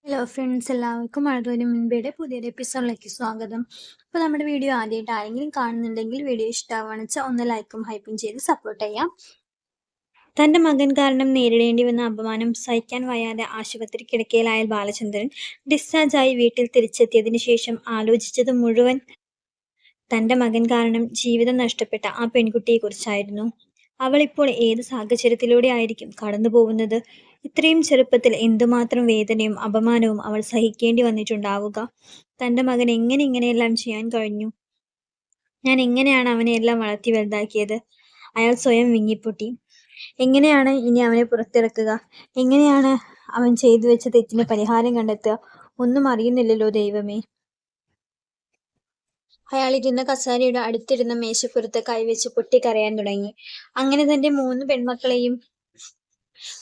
Hello friends, എല്ലാവർക്കും മഴതോരും മുൻപേടെ പുതിയൊരു എപ്പിസോഡിലേക്ക് സ്വാഗതം. അപ്പോൾ നമ്മുടെ വീഡിയോ ആദ്യമായിട്ട് ആരെങ്കിലും കാണുന്നുണ്ടെങ്കിൽ വീഡിയോ ഇഷ്ടമാണെന്ന് വെച്ചാൽ ഒന്ന് ലൈക്കും ഹൈപ്പും ചെയ്ത് സപ്പോർട്ട് ചെയ്യാം. തൻ്റെ മകൻ കാരണം നേരിടേണ്ടി വന്ന അപമാനം സഹിക്കാൻ വയ്യാതെ ആശുപത്രി കിടക്കയിലായ ബാലചന്ദ്രൻ ഡിസ്ചാർജായി വീട്ടിൽ തിരിച്ചെത്തിയതിനു ശേഷം ആലോചിച്ചത് മുഴുവൻ തൻ്റെ മകൻ കാരണം ജീവിതം നഷ്ടപ്പെട്ട ആ പെൺകുട്ടിയെക്കുറിച്ചായിരുന്നു. അവളിപ്പോൾ ഏത് സാഹചര്യത്തിലൂടെ ആയിരിക്കും കടന്നു പോകുന്നത്? ഇത്രയും ചെറുപ്പത്തിൽ എന്തുമാത്രം വേദനയും അപമാനവും അവൾ സഹിക്കേണ്ടി വന്നിട്ടുണ്ടാവുക. തൻ്റെ മകൻ എങ്ങനെ ഇങ്ങനെയെല്ലാം ചെയ്യാൻ കഴിഞ്ഞു? ഞാൻ എങ്ങനെയാണ് അവനെ എല്ലാം വളർത്തി വലുതാക്കിയത്? അയാൾ സ്വയം വിങ്ങിപ്പൊട്ടി. എങ്ങനെയാണ് ഇനി അവനെ പുറത്തിറക്കുക? എങ്ങനെയാണ് അവൻ ചെയ്തു വെച്ച തെറ്റിന് പരിഹാരം കണ്ടെത്തുക? ഒന്നും അറിയുന്നില്ലല്ലോ ദൈവമേ. അയാളിരുന്ന കസേരയുടെ അടുത്തിരുന്ന മേശപ്പുറത്ത് കൈവച്ച് പൊട്ടിക്കരയാൻ തുടങ്ങി. അങ്ങനെ തന്റെ 3 പെൺമക്കളെയും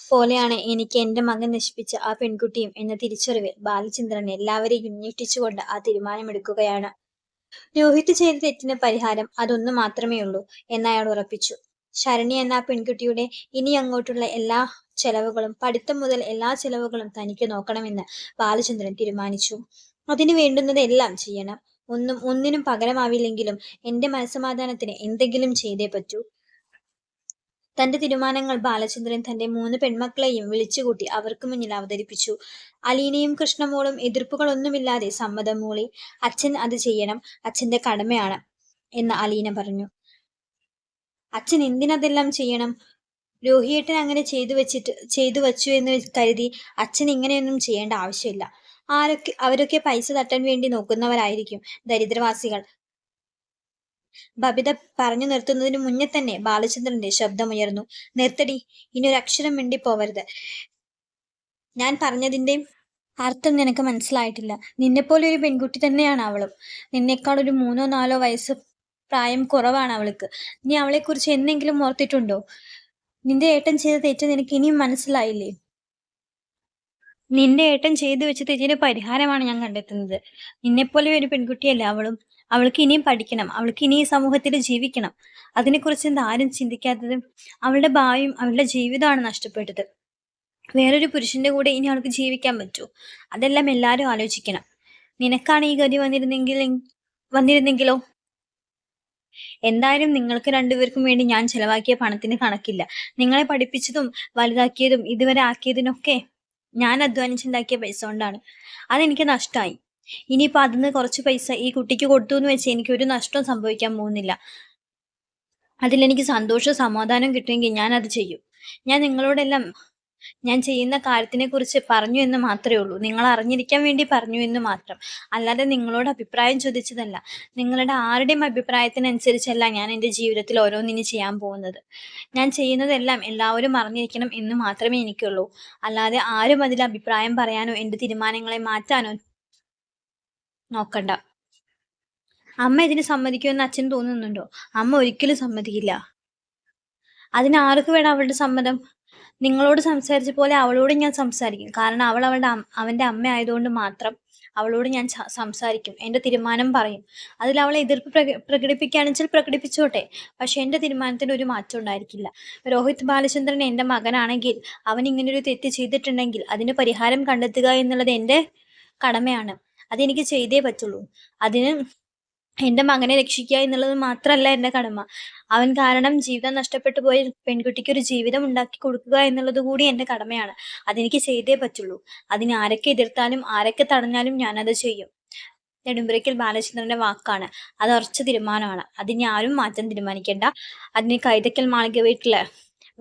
പോലെയാണ് എനിക്ക് എന്റെ മകൻ നശിപ്പിച്ച ആ പെൺകുട്ടിയും എന്ന തിരിച്ചറിവിൽ ബാലചന്ദ്രൻ എല്ലാവരെയും ഞെട്ടിച്ചുകൊണ്ട് ആ തീരുമാനമെടുക്കുകയാണ്. രോഹിത് ചെയ്ത തെറ്റിന് പരിഹാരം അതൊന്നു മാത്രമേ ഉള്ളൂ എന്നയാൾ ഉറപ്പിച്ചു. ശരണി എന്ന ആ പെൺകുട്ടിയുടെ ഇനി അങ്ങോട്ടുള്ള എല്ലാ ചെലവുകളും, പഠിത്തം മുതൽ എല്ലാ ചെലവുകളും തനിക്ക് നോക്കണമെന്ന് ബാലചന്ദ്രൻ തീരുമാനിച്ചു. അതിനു വേണ്ടുന്നത് എല്ലാം ചെയ്യണം. ഒന്നിനും പകരമാവില്ലെങ്കിലും എന്റെ മനസ്സമാധാനത്തിന് എന്തെങ്കിലും ചെയ്തേ പറ്റൂ. തന്റെ തീരുമാനങ്ങൾ ബാലചന്ദ്രൻ തന്റെ 3 പെൺമക്കളെയും വിളിച്ചുകൂട്ടി അവർക്ക് മുന്നിൽ അവതരിപ്പിച്ചു. അലീനയും കൃഷ്ണമോളും എതിർപ്പുകളൊന്നുമില്ലാതെ സമ്മതം മൂളി. അച്ഛൻ അത് ചെയ്യണം, അച്ഛന്റെ കടമയാണ് എന്ന് അലീന പറഞ്ഞു. അച്ഛൻ എന്തിനതെല്ലാം ചെയ്യണം? രോഹിയേട്ടൻ അങ്ങനെ ചെയ്തു വച്ചു എന്ന് കരുതി അച്ഛൻ ഇങ്ങനെയൊന്നും ചെയ്യേണ്ട ആവശ്യമില്ല. അവരൊക്കെ പൈസ തട്ടാൻ വേണ്ടി നോക്കുന്നവരായിരിക്കും, ദരിദ്രവാസികൾ. ബബിത പറഞ്ഞു നിർത്തുന്നതിനു മുന്നേ തന്നെ ബാലചന്ദ്രന്റെ ശബ്ദമുയർന്നു. നിർത്തടി, ഇനി ഒരു അക്ഷരം മിണ്ടിപ്പോവരുത്. ഞാൻ പറഞ്ഞതിന്റെ അർത്ഥം നിനക്ക് മനസ്സിലായിട്ടില്ല. നിന്നെപ്പോലെ ഒരു പെൺകുട്ടി തന്നെയാണ് അവളും. നിന്നേക്കാൾ ഒരു 3-4 വയസ്സ് പ്രായം കുറവാണ് അവൾക്ക്. നീ അവളെക്കുറിച്ച് എന്തെങ്കിലും ഓർത്തിട്ടുണ്ടോ? നിന്റെ ഏട്ടൻ ചെയ്ത തെറ്റ് നിനക്ക് ഇനിയും മനസ്സിലായില്ലേ? നിന്റെ ഏട്ടൻ ചെയ്തു വെച്ച തെറ്റിന്റെ പരിഹാരമാണ് ഞാൻ കണ്ടെത്തുന്നത്. നിന്നെപ്പോലെ ഒരു പെൺകുട്ടിയല്ല അവളും. അവൾക്ക് ഇനിയും പഠിക്കണം, അവൾക്ക് ഇനി ഈ സമൂഹത്തിൽ ജീവിക്കണം. അതിനെക്കുറിച്ച് എന്താ ആരും ചിന്തിക്കാത്തത്? അവളുടെ ഭാവിയും അവളുടെ ജീവിതമാണ് നഷ്ടപ്പെട്ടത്. വേറൊരു പുരുഷന്റെ കൂടെ ഇനി അവൾക്ക് ജീവിക്കാൻ പറ്റൂ? അതെല്ലാം എല്ലാവരും ആലോചിക്കണം. നിനക്കാണ് ഈ ഗതി വന്നിരുന്നെങ്കിലോ? എന്തായാലും നിങ്ങൾക്ക് രണ്ടുപേർക്കും വേണ്ടി ഞാൻ ചെലവാക്കിയ പണത്തിന് കണക്കില്ല. നിങ്ങളെ പഠിപ്പിച്ചതും വലുതാക്കിയതും ഇതുവരെ ആക്കിയതിനൊക്കെ ഞാൻ അധ്വാനിച്ചുണ്ടാക്കിയ പൈസ കൊണ്ടാണ്. അതെനിക്ക് നഷ്ടമായി. ഇനിയിപ്പോൾ അതിന്ന് കുറച്ച് പൈസ ഈ കുട്ടിക്ക് കൊടുത്തു എന്ന് വെച്ച് എനിക്ക് ഒരു നഷ്ടവും സംഭവിക്കാൻ പോകുന്നില്ല. അതിലെനിക്ക് സന്തോഷവും സമാധാനവും കിട്ടുമെങ്കിൽ ഞാൻ അത് ചെയ്യും. ഞാൻ നിങ്ങളോടെല്ലാം ഞാൻ ചെയ്യുന്ന കാര്യത്തിനെ കുറിച്ച് പറഞ്ഞു എന്ന് മാത്രമേ ഉള്ളൂ. നിങ്ങൾ അറിഞ്ഞിരിക്കാൻ വേണ്ടി പറഞ്ഞു എന്ന് മാത്രം. അല്ലാതെ നിങ്ങളോട് അഭിപ്രായം ചോദിച്ചതല്ല. നിങ്ങളുടെ ആരുടെയും അഭിപ്രായത്തിനനുസരിച്ചല്ല ഞാൻ എൻ്റെ ജീവിതത്തിൽ ഓരോന്നിനി ചെയ്യാൻ പോകുന്നത്. ഞാൻ ചെയ്യുന്നതെല്ലാം എല്ലാവരും അറിഞ്ഞിരിക്കണം എന്ന് മാത്രമേ എനിക്കുള്ളൂ. അല്ലാതെ ആരും അതിൽ അഭിപ്രായം പറയാനോ എൻ്റെ തീരുമാനങ്ങളെ മാറ്റാനോ നോക്കണ്ട. അമ്മ ഇതിന് സമ്മതിക്കുമെന്ന് അച്ഛൻ തോന്നുന്നുണ്ടോ? അമ്മ ഒരിക്കലും സമ്മതിക്കില്ല. അതിന് ആർക്ക് വേണം അവളുടെ സമ്മതം? നിങ്ങളോട് സംസാരിച്ച പോലെ അവളോട് ഞാൻ സംസാരിക്കും. കാരണം അവൾ അവൻ്റെ അമ്മ ആയതുകൊണ്ട് മാത്രം അവളോട് ഞാൻ സംസാരിക്കും. എൻ്റെ തീരുമാനം പറയും. അതിൽ അവളെ എതിർപ്പ് പ്രകടിപ്പിക്കുകയാണെന്ന് വെച്ചാൽ പ്രകടിപ്പിച്ചോട്ടെ. പക്ഷെ എൻ്റെ തീരുമാനത്തിന് ഒരു മാറ്റം ഉണ്ടായിരിക്കില്ല. രോഹിത് ബാലചന്ദ്രൻ എൻ്റെ മകനാണെങ്കിൽ അവൻ ഇങ്ങനൊരു തെറ്റ് ചെയ്തിട്ടുണ്ടെങ്കിൽ അതിന് പരിഹാരം കണ്ടെത്തുക എന്നുള്ളത് എൻ്റെ കടമയാണ്. അതെനിക്ക് ചെയ്തേ പറ്റുള്ളൂ. അതിന് എൻ്റെ മകനെ രക്ഷിക്കുക എന്നുള്ളത് മാത്രമല്ല എൻ്റെ കടമ. അവൻ കാരണം ജീവിതം നഷ്ടപ്പെട്ടു പോയ പെൺകുട്ടിക്ക് ഒരു ജീവിതം ഉണ്ടാക്കി കൊടുക്കുക എന്നുള്ളത് കൂടി എൻ്റെ കടമയാണ്. അതെനിക്ക് ചെയ്തേ പറ്റുള്ളൂ. അതിന് ആരൊക്കെ എതിർത്താലും ആരൊക്കെ തടഞ്ഞാലും ഞാനത് ചെയ്യും. നെടുമ്പുരയ്ക്കൽ ബാലചന്ദ്രന്റെ വാക്കാണ്. അത് ഉറച്ച തീരുമാനമാണ്. അതിന് ആരും മാറ്റാൻ തീരുമാനിക്കേണ്ട. അതിന് കൈതക്കൽ മാളിക വീട്ടില്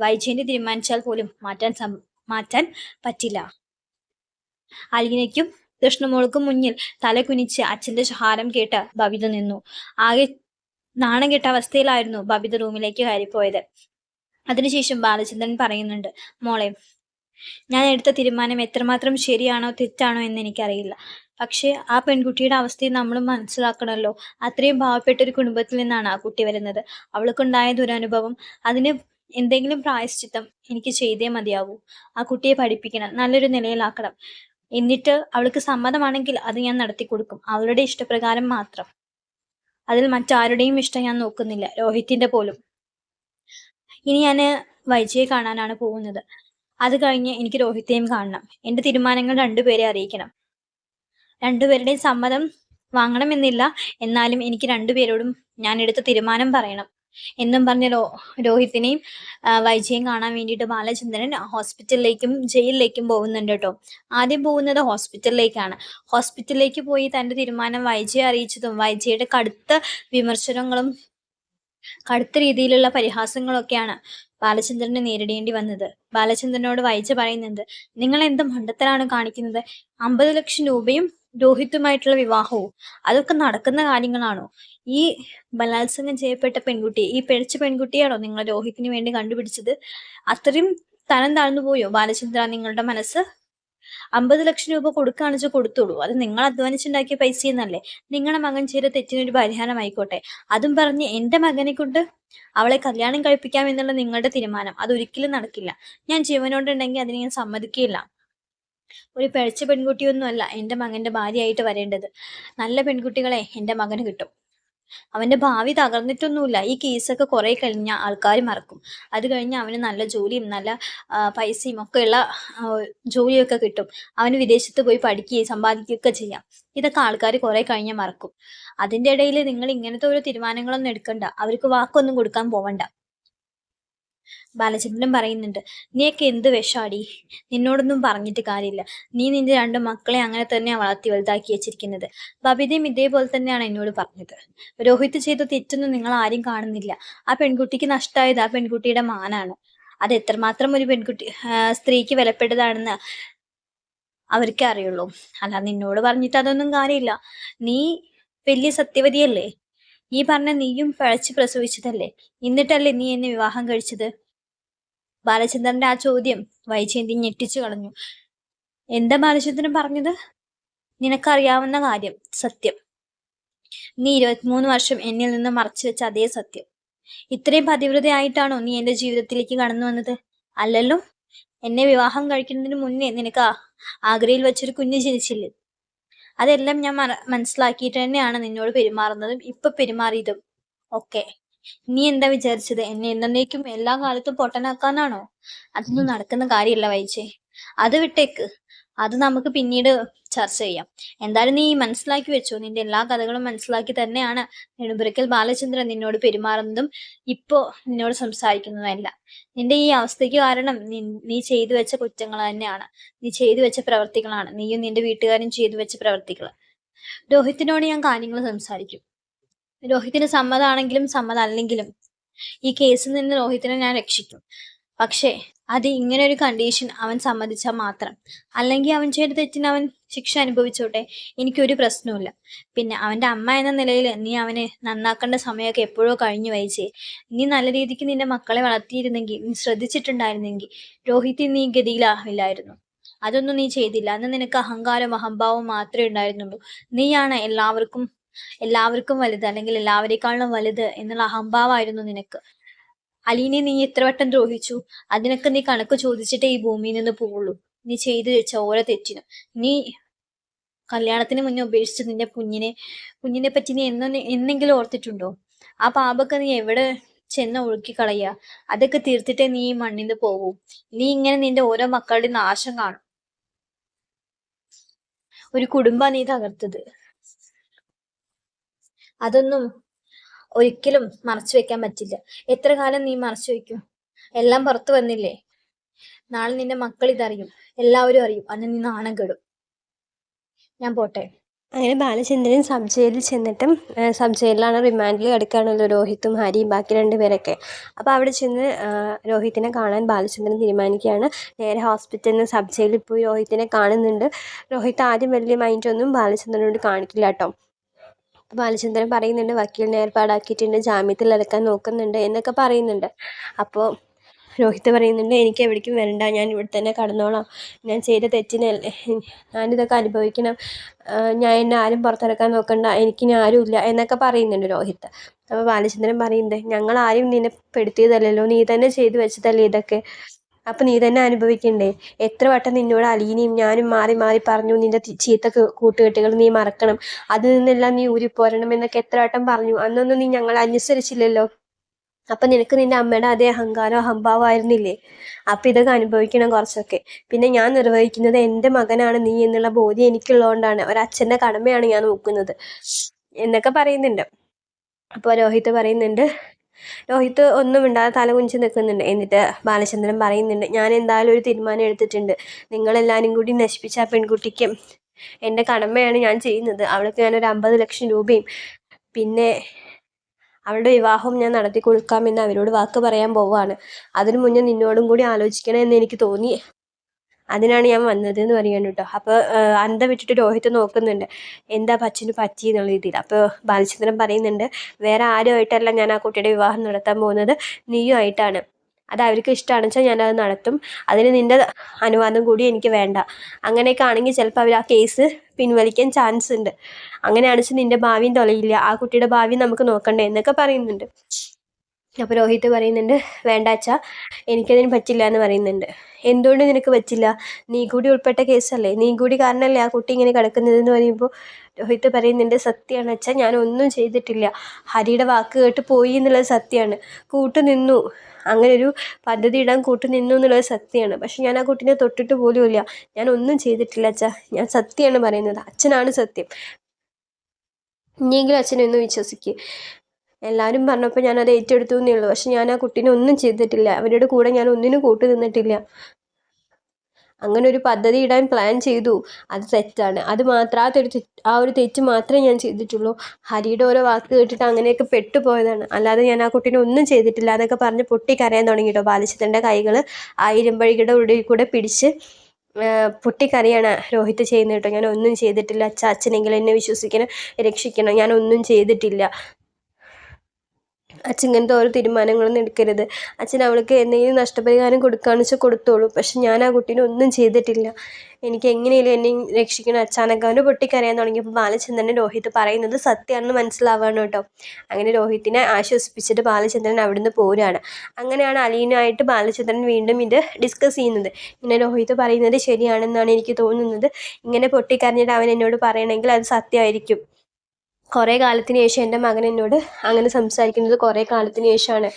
വൈജയന്തി തീരുമാനിച്ചാൽ പോലും മാറ്റാൻ പറ്റില്ല. അലീനയ്ക്കും കൃഷ്ണമോൾക്കും മുന്നിൽ തല കുനിച്ച് അച്ഛന്റെ ശഹാരം കേട്ട് ബബിത നിന്നു. ആകെ നാണം കെട്ട അവസ്ഥയിലായിരുന്നു ബബിത റൂമിലേക്ക് കയറിപ്പോയത്. അതിനുശേഷം ബാലചന്ദ്രൻ പറയുന്നുണ്ട്, മോളെ, ഞാൻ എടുത്ത തീരുമാനം എത്രമാത്രം ശരിയാണോ തെറ്റാണോ എന്ന് എനിക്കറിയില്ല. പക്ഷേ ആ പെൺകുട്ടിയുടെ അവസ്ഥയെ നമ്മൾ മനസ്സിലാക്കണമല്ലോ. അത്രയും പാവപ്പെട്ട ഒരു കുടുംബത്തിൽ നിന്നാണ് ആ കുട്ടി വരുന്നത്. അവൾക്കുണ്ടായ ദുരനുഭവം, അതിന് എന്തെങ്കിലും പ്രായശ്ചിത്തം എനിക്ക് ചെയ്തേ മതിയാവൂ. ആ കുട്ടിയെ പഠിപ്പിക്കണം, നല്ലൊരു നിലയിലാക്കണം. എന്നിട്ട് അവൾക്ക് സമ്മതമാണെങ്കിൽ അത് ഞാൻ നടത്തി കൊടുക്കും. അവളുടെ ഇഷ്ടപ്രകാരം മാത്രം. അതിൽ മറ്റാരുടെയും ഇഷ്ടം ഞാൻ നോക്കുന്നില്ല, രോഹിത്തിന്റെ പോലും. ഇനി ഞാൻ വൈജയെ കാണാനാണ് പോകുന്നത്. അത് കഴിഞ്ഞ് എനിക്ക് രോഹിത്തെയും കാണണം. എന്റെ തീരുമാനങ്ങൾ രണ്ടുപേരെ അറിയിക്കണം. രണ്ടുപേരുടെയും സമ്മതം വാങ്ങണമെന്നില്ല, എന്നാലും എനിക്ക് രണ്ടുപേരോടും ഞാൻ എടുത്ത തീരുമാനം പറയണം എന്നും പറഞ്ഞ് രോഹിത്തിനെയും വൈജയെയും കാണാൻ വേണ്ടിയിട്ട് ബാലചന്ദ്രൻ ഹോസ്പിറ്റലിലേക്കും ജയിലിലേക്കും പോകുന്നുണ്ട് കേട്ടോ. ആദ്യം പോകുന്നത് ഹോസ്പിറ്റലിലേക്കാണ്. ഹോസ്പിറ്റലിലേക്ക് പോയി തന്റെ തീരുമാനം വൈജയെ അറിയിച്ചതും വൈജയുടെ കടുത്ത വിമർശനങ്ങളും കടുത്ത രീതിയിലുള്ള പരിഹാസങ്ങളൊക്കെയാണ് ബാലചന്ദ്രന് നേരിടേണ്ടി വന്നത്. ബാലചന്ദ്രനോട് വൈജ പറയുന്നുണ്ട്, നിങ്ങൾ എന്ത് മണ്ടത്തരാണ് കാണിക്കുന്നത്? 50 ലക്ഷം രൂപയും രോഹിത്തുമായിട്ടുള്ള വിവാഹവും അതൊക്കെ നടക്കുന്ന കാര്യങ്ങളാണോ? ഈ ബലാത്സംഗം ചെയ്യപ്പെട്ട പെൺകുട്ടി, ഈ പിഴച്ച പെൺകുട്ടിയാണോ നിങ്ങൾ രോഹിത്തിന് വേണ്ടി കണ്ടുപിടിച്ചത്? അത്രയും തരം താഴ്ന്നു പോയോ ബാലചന്ദ്ര നിങ്ങളുടെ മനസ്സ്? 50 ലക്ഷം രൂപ കൊടുക്കുകയാണെന്ന് വെച്ചാൽ കൊടുത്തോളൂ. അത് നിങ്ങൾ അധ്വാനിച്ചുണ്ടാക്കിയ പൈസയെന്നല്ലേ. നിങ്ങളുടെ മകൻ ചെയ്ത തെറ്റിനൊരു പരിഹാരമായിക്കോട്ടെ. അതും പറഞ്ഞ് എന്റെ മകനെ കൊണ്ട് അവളെ കല്യാണം കഴിപ്പിക്കാം എന്നുള്ള നിങ്ങളുടെ തീരുമാനം അതൊരിക്കലും നടക്കില്ല. ഞാൻ ജീവനോടുണ്ടെങ്കിൽ അതിന് ഞാൻ സമ്മതിക്കില്ല. ഒരു പിഴച്ച പെൺകുട്ടിയൊന്നും അല്ല എന്റെ മകന്റെ ഭാര്യയായിട്ട് വരേണ്ടത്. നല്ല പെൺകുട്ടികളെ എന്റെ മകന് കിട്ടും. അവന്റെ ഭാവി തകർന്നിട്ടൊന്നുമില്ല. ഈ കേസൊക്കെ കുറെ കഴിഞ്ഞ ആൾക്കാർ മറക്കും. അത് കഴിഞ്ഞ് അവന് നല്ല ജോലിയും നല്ല പൈസയും ഒക്കെയുള്ള ജോലിയൊക്കെ കിട്ടും. അവന് വിദേശത്ത് പോയി പഠിക്കുകയും സമ്പാദിക്കുകയൊക്കെ ചെയ്യാം. ഇതൊക്കെ ആൾക്കാർ കുറെ കഴിഞ്ഞ് മറക്കും. അതിന്റെ ഇടയിൽ നിങ്ങൾ ഇങ്ങനത്തെ ഓരോ തീരുമാനങ്ങളൊന്നും എടുക്കണ്ട. അവർക്ക് വാക്കൊന്നും കൊടുക്കാൻ പോവണ്ട. ബാലചന്ദ്രൻ പറയുന്നുണ്ട്, നീയൊക്കെ എന്ത് വിഷാടി? നിന്നോടൊന്നും പറഞ്ഞിട്ട് കാര്യമില്ല. നീ നിന്റെ 2 മക്കളെ അങ്ങനെ തന്നെയാണ് വളർത്തി വലുതാക്കി വെച്ചിരിക്കുന്നത്. ബബിതയും ഇതേപോലെ തന്നെയാണ് എന്നോട് പറഞ്ഞത്. രോഹിത് ചെയ്ത തെറ്റൊന്നും നിങ്ങൾ ആരും കാണുന്നില്ല. ആ പെൺകുട്ടിക്ക് നഷ്ടമായത് ആ പെൺകുട്ടിയുടെ മാനാണ്. അത് എത്രമാത്രം ഒരു സ്ത്രീക്ക് വിലപ്പെട്ടതാണെന്ന് അവർക്കേ അറിയുള്ളൂ. അല്ല നിന്നോട് പറഞ്ഞിട്ട് അതൊന്നും കാര്യമില്ല. നീ വലിയ സത്യവതിയല്ലേ? ഈ പറഞ്ഞ നീയും പഴച്ചു പ്രസവിച്ചതല്ലേ? എന്നിട്ടല്ലേ നീ എന്നെ വിവാഹം കഴിച്ചത്? ബാലചന്ദ്രന്റെ ആ ചോദ്യം വൈജയന്തി ഞെട്ടിച്ചു കളഞ്ഞു. എന്താ ബാലചന്ദ്രൻ പറഞ്ഞത്? നിനക്കറിയാവുന്ന കാര്യം, സത്യം. നീ 23 വർഷം എന്നിൽ നിന്ന് മറച്ചു വെച്ച അതേ സത്യം. ഇത്രയും പതിവ്രതയായിട്ടാണോ നീ എന്റെ ജീവിതത്തിലേക്ക് കടന്നു വന്നത്? അല്ലല്ലോ. എന്നെ വിവാഹം കഴിക്കുന്നതിന് മുന്നേ നിനക്ക് ആഗ്രയിൽ വെച്ചൊരു കുഞ്ഞ് ജനിച്ചില്ലേ? അതെല്ലാം ഞാൻ മനസ്സിലാക്കിയിട്ട് തന്നെയാണ് നിന്നോട് പെരുമാറുന്നതും ഇപ്പൊ പെരുമാറിയതും ഒക്കെ. നീ എന്താ വിചാരിച്ചത്? എന്നെ എന്നേക്കും എല്ലാ കാലത്തും പൊട്ടനാക്കാനാണോ? അതൊന്നും നടക്കുന്ന കാര്യമല്ല വൈജേ. അത് വിട്ടേക്ക്. അത് നമുക്ക് പിന്നീട് ചർച്ച ചെയ്യാം. എന്തായാലും നീ മനസ്സിലാക്കി വെച്ചോ, നിന്റെ എല്ലാ കഥകളും മനസ്സിലാക്കി തന്നെയാണ് നെടുമ്പുരക്കൽ ബാലചന്ദ്രൻ നിന്നോട് പെരുമാറുന്നതും ഇപ്പോ നിന്നോട് സംസാരിക്കുന്നതുമെല്ലാം. നിന്റെ ഈ അവസ്ഥയ്ക്ക് കാരണം നീ ചെയ്തു വെച്ച കുറ്റങ്ങൾ തന്നെയാണ്. നീ ചെയ്തു വെച്ച പ്രവർത്തികളാണ്. നീയും നിന്റെ വീട്ടുകാരും ചെയ്തു വെച്ച പ്രവർത്തികൾ. രോഹിത്തിനോട് ഞാൻ കാര്യങ്ങൾ സംസാരിക്കും. രോഹിത്തിന് സമ്മതമാണെങ്കിലും സമ്മതമല്ലെങ്കിലും ഈ കേസിൽ നിന്ന് രോഹിത്തിനെ ഞാൻ രക്ഷിക്കും. പക്ഷേ അത് ഇങ്ങനെ ഒരു കണ്ടീഷൻ അവൻ സമ്മതിച്ചാൽ മാത്രം. അല്ലെങ്കിൽ അവൻ ചെയ്ത തെറ്റിന് അവൻ ശിക്ഷ അനുഭവിച്ചോട്ടെ, എനിക്കൊരു പ്രശ്നവുമില്ല. പിന്നെ അവന്റെ അമ്മ എന്ന നിലയിൽ നീ അവനെ നന്നാക്കേണ്ട സമയമൊക്കെ എപ്പോഴോ കഴിഞ്ഞു വൈജേ. നീ നല്ല രീതിക്ക് നിന്റെ മക്കളെ വളർത്തിയിരുന്നെങ്കിൽ, നീ ശ്രദ്ധിച്ചിട്ടുണ്ടായിരുന്നെങ്കിൽ രോഹിത് നീ ഗതിയിലാവില്ലായിരുന്നു. അതൊന്നും നീ ചെയ്തില്ല. അന്ന് നിനക്ക് അഹങ്കാരവും അഹംഭാവവും മാത്രമേ ഉണ്ടായിരുന്നുള്ളൂ. നീയാണ് എല്ലാവർക്കും വലുത്, അല്ലെങ്കിൽ എല്ലാവരെക്കാളും വലുത് എന്നുള്ള അഹംഭാവമായിരുന്നു നിനക്ക്. അലീനെ നീ എത്ര വട്ടം ദ്രോഹിച്ചു? അതിനൊക്കെ നീ കണക്ക് ചോദിച്ചിട്ടേ ഈ ഭൂമിയിൽ നിന്ന് പോവുള്ളൂ. നീ ചെയ്തു വെച്ച ഓരോ തെറ്റിനും. നീ കല്യാണത്തിന് മുന്നേ ഉപേക്ഷിച്ച് നിന്റെ കുഞ്ഞിനെ പറ്റി നീ എന്നെങ്കിലും ഓർത്തിട്ടുണ്ടോ? ആ പാപൊക്കെ നീ എവിടെ ചെന്ന് ഒഴുക്കി കളയുക. അതൊക്കെ തീർത്തിട്ടേ നീ ഈ മണ്ണിൽ നിന്ന് പോവൂ. നീ ഇങ്ങനെ നിന്റെ ഓരോ മക്കളുടെ നാശം കാണും. ഒരു കുടുംബ നീ തകർത്തത്. അതൊന്നും ഒരിക്കലും മറച്ചു വെക്കാൻ പറ്റില്ല. എത്ര കാലം നീ മറച്ചു വെക്കും? എല്ലാം പുറത്തു വന്നില്ലേ? നാളെ നിന്റെ മക്കൾ ഇതറിയും, എല്ലാവരും അറിയും. അന്ന് നീ നാണം കെടും. ഞാൻ പോട്ടെ. അങ്ങനെ ബാലചന്ദ്രൻ സബ് ജയിലിൽ ചെന്നിട്ടും സബ് ജയിലിലാണ് റിമാൻഡിൽ കിടക്കുകയാണല്ലോ രോഹിത്തും ഹരിയും ബാക്കി 2 പേരൊക്കെ. അപ്പോൾ അവിടെ ചെന്ന് രോഹിത്തിനെ കാണാൻ ബാലചന്ദ്രൻ തീരുമാനിക്കുകയാണ്. നേരെ ഹോസ്പിറ്റലിൽ നിന്ന് സബ് ജയിലിൽ പോയി രോഹിത്തിനെ കാണുന്നുണ്ട്. രോഹിത്ത് ആദ്യം വലിയ മൈൻഡൊന്നും ബാലചന്ദ്രനോട് കാണിക്കില്ല കേട്ടോ. ബാലചന്ദ്രൻ പറയുന്നുണ്ട്, വക്കീലിനെ ഏർപ്പാടാക്കിയിട്ടുണ്ട്, ജാമ്യത്തിൽ ഇറക്കാൻ നോക്കുന്നുണ്ട് എന്നൊക്കെ പറയുന്നുണ്ട്. അപ്പോൾ രോഹിത്ത് പറയുന്നുണ്ട്, എനിക്ക് എവിടേക്കും വരണ്ട, ഞാൻ ഇവിടെ തന്നെ കടന്നോളാം. ഞാൻ ചെയ്ത തെറ്റിനല്ലേ ഞാനിതൊക്കെ അനുഭവിക്കണം. എന്നെ ആരും പുറത്തിറക്കാൻ നോക്കണ്ട, എനിക്കിനി ആരുമില്ല എന്നൊക്കെ പറയുന്നുണ്ട് രോഹിത്ത്. അപ്പോൾ ബാലചന്ദ്രൻ പറയുന്നുണ്ട്, ഞങ്ങൾ ആരും നിന്നെ പെടുത്തിയതല്ലല്ലോ, നീ തന്നെ ചെയ്തു വെച്ചതല്ലേ ഇതൊക്കെ. അപ്പം നീ തന്നെ അനുഭവിക്കണ്ടേ? എത്ര വട്ടം നിന്നോട് അലീനയും ഞാനും മാറി മാറി പറഞ്ഞു, നിന്റെ ചീത്ത കൂട്ടുകെട്ടുകൾ നീ മറക്കണം, അതിൽ നിന്നെല്ലാം നീ ഊരിപ്പോരണം എന്നൊക്കെ എത്ര വട്ടം പറഞ്ഞു. അന്നൊന്നും നീ ഞങ്ങൾ അനുസരിച്ചില്ലല്ലോ. അപ്പം നിനക്ക് നിൻ്റെ അമ്മയുടെ അതേ അഹങ്കാരം അഹംഭാവമായിരുന്നില്ലേ? അപ്പം ഇതൊക്കെ അനുഭവിക്കണം കുറച്ചൊക്കെ. പിന്നെ ഞാൻ നിർവഹിക്കുന്നത് എൻ്റെ മകനാണ് നീ എന്നുള്ള ബോധ്യം എനിക്കുള്ളതുകൊണ്ടാണ്, ഒരച്ഛൻ്റെ കടമയാണ് ഞാൻ നോക്കുന്നത് എന്നൊക്കെ പറയുന്നുണ്ട്. അപ്പോൾ രോഹിത് പറയുന്നുണ്ട്, രോഹിത് ഒന്നും മിണ്ടാതെ തല കുനിച്ച് നിൽക്കുന്നുണ്ട്. എന്നിട്ട് ബാലചന്ദ്രൻ പറയുന്നുണ്ട്, ഞാൻ എന്തായാലും ഒരു തീരുമാനം എടുത്തിട്ടുണ്ട്. നിങ്ങളെല്ലാവരും കൂടി നശിപ്പിച്ച ആ പെൺകുട്ടിക്ക് എൻ്റെ കടമയാണ് ഞാൻ ചെയ്യുന്നത്. അവൾക്ക് ഞാനൊരു 50 ലക്ഷം രൂപയും പിന്നെ അവളുടെ വിവാഹവും ഞാൻ നടത്തി കൊടുക്കാമെന്ന് അവരോട് വാക്ക് പറയാൻ പോവാണ്. അതിനു മുന്നേ നിന്നോടും കൂടി ആലോചിക്കണം എന്ന് എനിക്ക് തോന്നി, അതിനാണ് ഞാൻ വന്നത് എന്ന് പറയുകയാണ് കേട്ടോ. അപ്പോൾ അന്തം വിട്ടിട്ട് രോഹിത് നോക്കുന്നുണ്ട്, എന്താ അച്ഛന് പറ്റി എന്നുള്ള രീതിയിൽ. അപ്പോൾ ബാലചന്ദ്രൻ പറയുന്നുണ്ട്, വേറെ ആരുമായിട്ടല്ല ഞാൻ ആ കുട്ടിയുടെ വിവാഹം നടത്താൻ പോകുന്നത്, നീയുമായിട്ടാണ്. അത് അവർക്ക് ഇഷ്ടമാണെന്ന് വെച്ചാൽ ഞാനത് നടത്തും. അതിന് നിൻ്റെ അനുവാദം കൂടി എനിക്ക് വേണ്ട. അങ്ങനെയൊക്കെ ആണെങ്കിൽ ചിലപ്പോൾ അവർ ആ കേസ് പിൻവലിക്കാൻ ചാൻസ് ഉണ്ട്. അങ്ങനെയാണെന്ന് വെച്ചാൽ നിൻ്റെ ഭാവിയും തൊലയില്ല, ആ കുട്ടിയുടെ ഭാവി നമുക്ക് നോക്കണ്ടേ എന്നൊക്കെ പറയുന്നുണ്ട്. അപ്പോൾ രോഹിത് പറയുന്നുണ്ട്, വേണ്ട അച്ഛാ, എനിക്കതിന് പറ്റില്ല എന്ന് പറയുന്നുണ്ട്. എന്തുകൊണ്ട് നിനക്ക് പറ്റില്ല? നീ കൂടി ഉൾപ്പെട്ട കേസല്ലേ, നീ കൂടി കാരണമല്ലേ ആ കുട്ടി ഇങ്ങനെ കിടക്കുന്നതെന്ന് പറയുമ്പോൾ രോഹിത് പറയുന്നുണ്ട്, സത്യമാണ് അച്ഛാ, ഞാൻ ഒന്നും ചെയ്തിട്ടില്ല. ഹരിയുടെ വാക്ക് കേട്ട് പോയി എന്നുള്ളത് സത്യമാണ്. കൂട്ടുനിന്നു, അങ്ങനെ ഒരു പദ്ധതി ഇടാൻ കൂട്ടുനിന്നു എന്നുള്ളത് സത്യമാണ്. പക്ഷെ ഞാൻ ആ കുട്ടീനെ തൊട്ടിട്ട് പോലുമില്ല. ഞാൻ ഒന്നും ചെയ്തിട്ടില്ല അച്ഛാ, ഞാൻ സത്യമാണ് പറയുന്നത്, അച്ഛനാണ് സത്യം. ഇനിയെങ്കിലും അച്ഛനെ ഒന്ന് വിശ്വസിക്കുക. എല്ലാവരും പറഞ്ഞപ്പോൾ ഞാനത് ഏറ്റെടുത്തു എന്നേ ഉള്ളൂ. പക്ഷെ ഞാൻ ആ കുട്ടീനെ ഒന്നും ചെയ്തിട്ടില്ല, അവരുടെ കൂടെ ഞാൻ ഒന്നിനും കൂട്ടു നിന്നിട്ടില്ല. അങ്ങനെ ഒരു പദ്ധതി ഇടാൻ പ്ലാൻ ചെയ്തു, അത് തെറ്റാണ്. അത് മാത്രം ആ ഒരു തെറ്റ് മാത്രമേ ഞാൻ ചെയ്തിട്ടുള്ളൂ. ഹരിയുടെ ഓരോ വാക്ക് കേട്ടിട്ട് അങ്ങനെയൊക്കെ പെട്ടുപോയതാണ്, അല്ലാതെ ഞാൻ ആ കുട്ടീനെ ഒന്നും ചെയ്തിട്ടില്ല എന്നൊക്കെ പറഞ്ഞ് പൊട്ടിക്കരയാൻ തുടങ്ങിയിട്ടോ. ബാലചന്ദ്രൻ്റെ കൈകൾ ആ ഇരുമ്പഴിയുടെ ഉള്ളിൽ കൂടെ പിടിച്ച് പൊട്ടിക്കരയാണ് രോഹിത് ചെയ്യുന്നത് കേട്ടോ. ഞാൻ ഒന്നും ചെയ്തിട്ടില്ല അച്ഛാ, അച്ഛനെങ്കിലും എന്നെ വിശ്വസിക്കണം, രക്ഷിക്കണം, ഞാൻ ഒന്നും ചെയ്തിട്ടില്ല. അച്ഛൻ ഇങ്ങനത്തെ ഓരോ തീരുമാനങ്ങളൊന്നും എടുക്കരുത്. അച്ഛൻ അവൾക്ക് എന്തെങ്കിലും നഷ്ടപരിഹാരം കൊടുക്കുകയാണെന്ന് വെച്ചാൽ കൊടുത്തോളൂ. പക്ഷെ ഞാൻ ആ കുട്ടീനെ ഒന്നും ചെയ്തിട്ടില്ല, എനിക്ക് എങ്ങനെയും എന്നെ രക്ഷിക്കണം അച്ഛനൊക്കെ അവന് പൊട്ടിക്കരയാൻ തുടങ്ങിയപ്പോൾ ബാലചന്ദ്രൻ രോഹിത് പറയുന്നത് സത്യമാണെന്ന് മനസ്സിലാവുകയാണ് കേട്ടോ. അങ്ങനെ രോഹിത്തിനെ ആശ്വസിപ്പിച്ചിട്ട് ബാലചന്ദ്രൻ അവിടുന്ന് പോരാണ്. അങ്ങനെയാണ് അലീനുമായിട്ട് ബാലചന്ദ്രൻ വീണ്ടും ഇത് ഡിസ്കസ് ചെയ്യുന്നത്. ഇങ്ങനെ രോഹിത് പറയുന്നത് ശരിയാണെന്നാണ് എനിക്ക് തോന്നുന്നത്, ഇങ്ങനെ പൊട്ടിക്കരഞ്ഞിട്ട് അവൻ എന്നോട് പറയണമെങ്കിൽ അത് സത്യമായിരിക്കും. കുറേ കാലത്തിന് ശേഷം എൻ്റെ മകൻ എന്നോട് അങ്ങനെ സംസാരിക്കുന്നത് കുറേ കാലത്തിന് ശേഷമാണ്.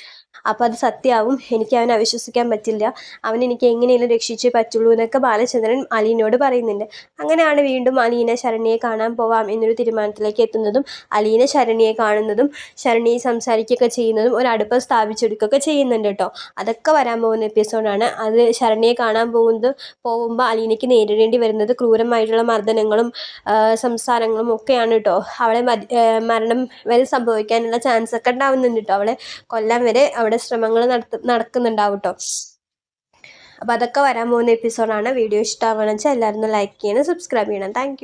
അപ്പോൾ അത് സത്യമാവും, എനിക്ക് അവനെ അവിശ്വസിക്കാൻ പറ്റില്ല, അവൻ എനിക്ക് എങ്ങനെയെങ്കിലും രക്ഷിച്ചേ പറ്റുള്ളൂ എന്നൊക്കെ ബാലചന്ദ്രൻ അലീനോട് പറയുന്നുണ്ട്. അങ്ങനെയാണ് വീണ്ടും അലീന ശരണ്യയെ കാണാൻ പോവാം എന്നൊരു തീരുമാനത്തിലേക്ക് എത്തുന്നതും അലീന ശരണ്യയെ കാണുന്നതും ശരണ്യയെ സംസാരിക്കുകയൊക്കെ ചെയ്യുന്നതും ഒരു അടുപ്പം സ്ഥാപിച്ചെടുക്കുകയൊക്കെ ചെയ്യുന്നുണ്ട് കേട്ടോ. അതൊക്കെ വരാൻ പോകുന്ന എപ്പിസോഡാണ്. അത് ശരണ്യയെ കാണാൻ പോകുമ്പോൾ അലീനയ്ക്ക് നേരിടേണ്ടി വരുന്നത് ക്രൂരമായിട്ടുള്ള മർദ്ദനങ്ങളും സംസാരങ്ങളും ഒക്കെയാണ് കേട്ടോ. അവളെ മരണം വരെ സംഭവിക്കാനുള്ള ചാൻസ് ഒക്കെ ഉണ്ടാവുന്നുണ്ട് കേട്ടോ. അവളെ കൊല്ലാൻ വരെ അവിടെ ശ്രമങ്ങൾ നടക്കുന്നുണ്ടാവും കേട്ടോ. അപ്പോൾ അതൊക്കെ വരാൻ പോകുന്ന എപ്പിസോഡാണ്. വീഡിയോ ഇഷ്ടമാവുകയാണെന്ന് വെച്ചാൽ എല്ലാവരും ലൈക്ക് ചെയ്യണം, സബ്സ്ക്രൈബ് ചെയ്യണം. താങ്ക്